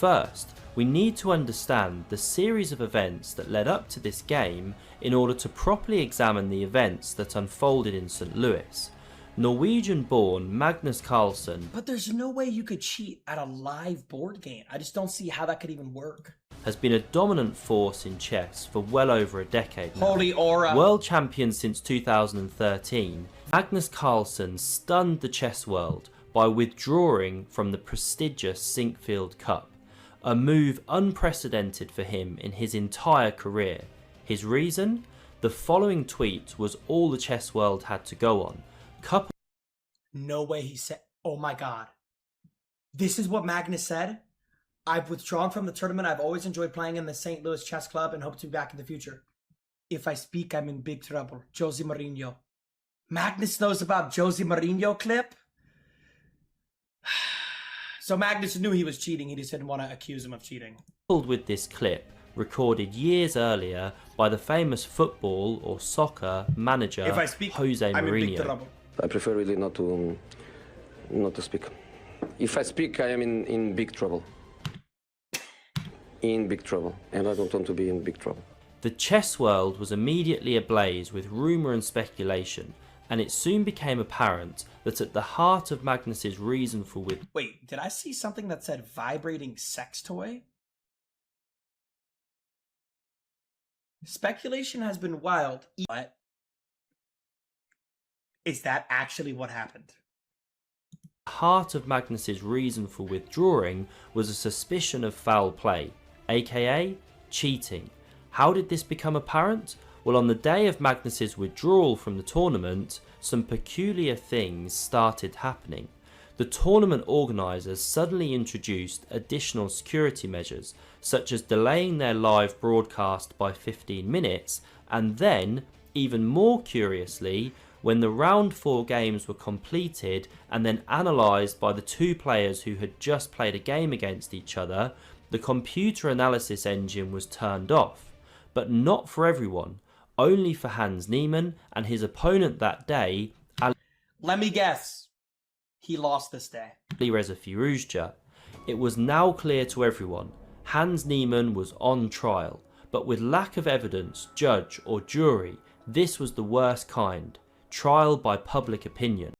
first, we need to understand the series of events that led up to this game in order to properly examine the events that unfolded in St. Louis. Norwegian-born Magnus Carlsen, but there's no way you could cheat at a live board game. I just don't see how that could even work. Has been a dominant force in chess for well over a decade now. Holy aura! World champion since 2013, Magnus Carlsen stunned the chess world by withdrawing from the prestigious Sinquefield Cup, a move unprecedented for him in his entire career. His reason? The following tweet was all the chess world had to go on. No way he said, oh my god. This is what Magnus said? I've withdrawn from the tournament. I've always enjoyed playing in the St. Louis Chess Club and hope to be back in the future. If I speak, I'm in big trouble. Jose Mourinho. Magnus knows about Jose Mourinho clip? So Magnus knew he was cheating. He just didn't want to accuse him of cheating. Coupled with this clip, recorded years earlier by the famous football or soccer manager if I speak, Jose I'm Mourinho. In big trouble. I prefer really not to speak. If I speak, I am in big trouble. In big trouble, and I don't want to be in big trouble. The chess world was immediately ablaze with rumour and speculation, and it soon became apparent that at the heart of Magnus's reason for Wait, did I see something that said vibrating sex toy? Speculation has been wild, but is that actually what happened? The heart of Magnus's reason for withdrawing was a suspicion of foul play, aka cheating. How did this become apparent? Well, on the day of Magnus's withdrawal from the tournament, some peculiar things started happening. The tournament organisers suddenly introduced additional security measures, such as delaying their live broadcast by 15 minutes, and then, even more curiously, when the round 4 games were completed and then analysed by the 2 players who had just played a game against each other, the computer analysis engine was turned off. But not for everyone, only for Hans Niemann and his opponent that day, Let me guess. He lost this day. Reza Firouzja. It was now clear to everyone, Hans Niemann was on trial, but with lack of evidence, judge or jury, this was the worst kind, trial by public opinion.